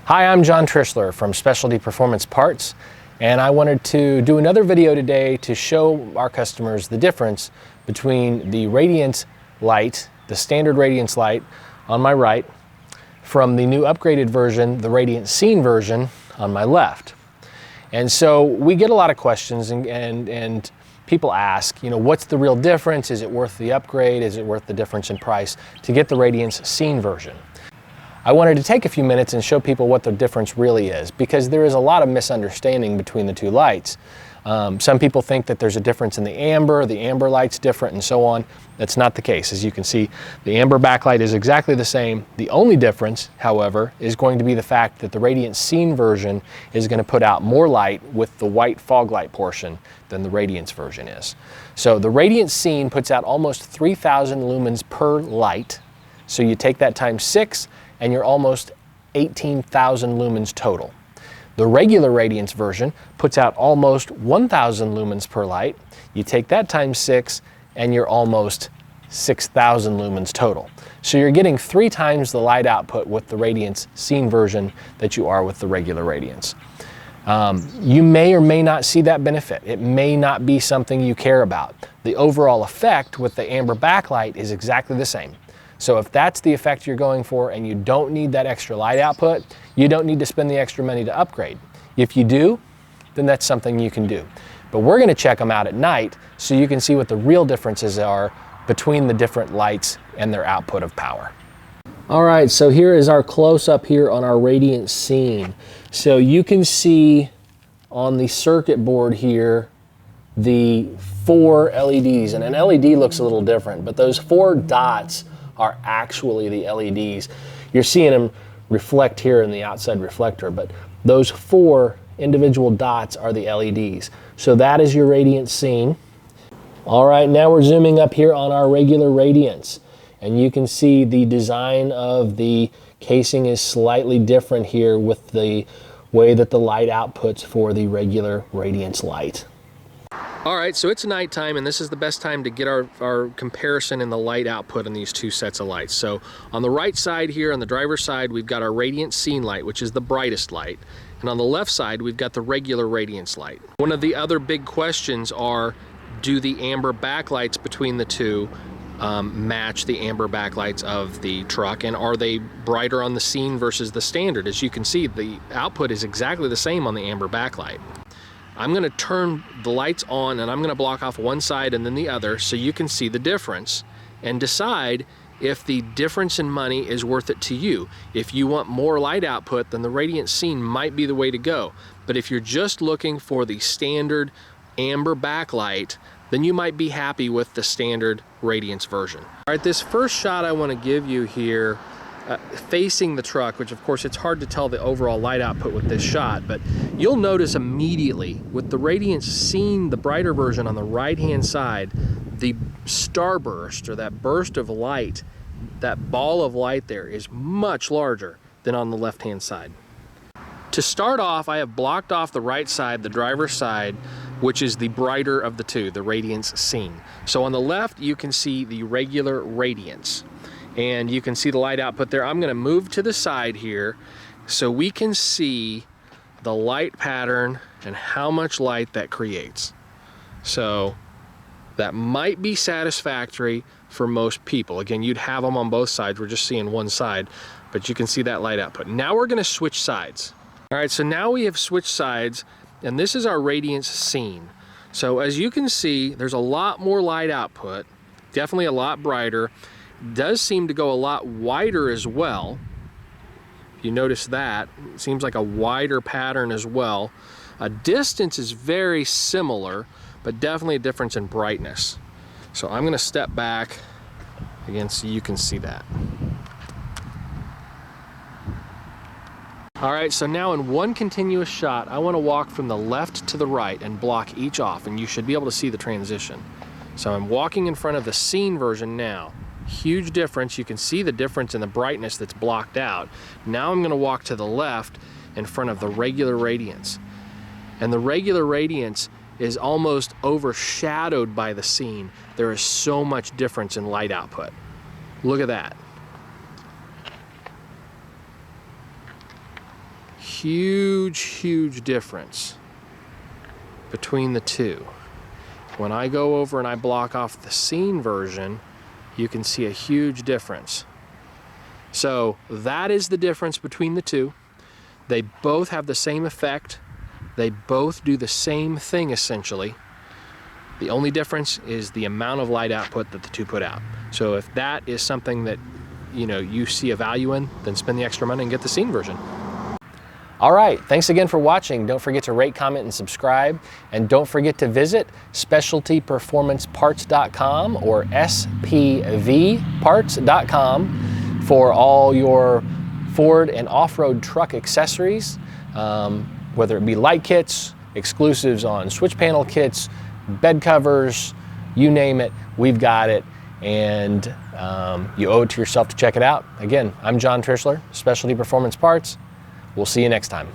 Hi, I'm John Trishler from Specialty Performance Parts, and I wanted to do another video today to show our customers the difference between the Radiance light, the standard Radiance light on my right, from the new upgraded version, the Radiance Scene version, on my left. And so we get a lot of questions and people ask, what's the real difference? Is it worth the upgrade? Is it worth the difference in price to get the Radiance Scene version? I wanted to take a few minutes and show people what the difference really is, because there is a lot of misunderstanding between the two lights. Some people think that there's a difference in the amber light's different and so on. That's not the case. As you can see, the amber backlight is exactly the same. The only difference, however, is going to be the fact that the Radiance Scene version is going to put out more light with the white fog light portion than the Radiance version is. So the Radiance Scene puts out almost 3,000 lumens per light. So you take that times 6 and you're almost 18,000 lumens total. The regular Radiance version puts out almost 1,000 lumens per light. You take that times 6 and you're almost 6,000 lumens total. So you're getting 3 times the light output with the Radiance Scene version that you are with the regular Radiance. You may or may not see that benefit. It may not be something you care about. The overall effect with the amber backlight is exactly the same. So if that's the effect you're going for and you don't need that extra light output, you don't need to spend the extra money to upgrade. If you do, then that's something you can do. But we're going to check them out at night so you can see what the real differences are between the different lights and their output of power. All right, so here is our close-up here on our Radiance Scene. So you can see on the circuit board here the 4 LEDs, and an LED looks a little different, but those 4 dots are actually the LEDs. You're seeing them reflect here in the outside reflector, but those 4 individual dots are the LEDs. So that is your Radiance Scene. All right, now we're zooming up here on our regular Radiance, and you can see the design of the casing is slightly different here with the way that the light outputs for the regular Radiance light. All right, so it's nighttime, and this is the best time to get our comparison in the light output in these 2 sets of lights. So on the right side here, on the driver's side, we've got our Radiance Scene light, which is the brightest light. And on the left side, we've got the regular Radiance light. One of the other big questions are, do the amber backlights between the two match the amber backlights of the truck, and are they brighter on the Scene versus the standard? As you can see, the output is exactly the same on the amber backlight. I'm going to turn the lights on and I'm going to block off one side and then the other so you can see the difference and decide if the difference in money is worth it to you. If you want more light output, then the Radiance Scene might be the way to go. But if you're just looking for the standard amber backlight, then you might be happy with the standard Radiance version. All right, this first shot I want to give you here facing the truck, which of course it's hard to tell the overall light output with this shot, but you'll notice immediately with the Radiance Scene, the brighter version on the right hand side, the starburst, or that burst of light, that ball of light there, is much larger than on the left hand side. To start off, I have blocked off the right side, the driver's side, which is the brighter of the two, the Radiance Scene. So on the left you can see the regular Radiance, and you can see the light output there. I'm going to move to the side here so we can see the light pattern and how much light that creates. So that might be satisfactory for most people. Again, you'd have them on both sides. We're just seeing one side, but you can see that light output. Now we're going to switch sides. All right, so now we have switched sides, and this is our Radiance Scene. So as you can see, there's a lot more light output, definitely a lot brighter. Does seem to go a lot wider as well. You notice that. It seems like a wider pattern as well. Distance is very similar, but definitely a difference in brightness. So I'm going to step back again so you can see that. All right, so now in one continuous shot, I want to walk from the left to the right and block each off, and you should be able to see the transition. So I'm walking in front of the Scene version now. Huge difference. You can see the difference in the brightness that's blocked out. Now I'm going to walk to the left in front of the regular Radiance. And the regular Radiance is almost overshadowed by the Scene. There is so much difference in light output. Look at that. huge difference between the two. When I go over and I block off the scene version, you can see a huge difference. So that is the difference between the two. They both have the same effect. They both do the same thing essentially. The only difference is the amount of light output that the two put out. So if that is something that you see a value in, then spend the extra money and get the scene version. All right, thanks again for watching. Don't forget to rate, comment, and subscribe. And don't forget to visit specialtyperformanceparts.com or SPVparts.com for all your Ford and off-road truck accessories, whether it be light kits, exclusives on switch panel kits, bed covers, you name it, we've got it, and you owe it to yourself to check it out. Again, I'm John Trishler, Specialty Performance Parts. We'll see you next time.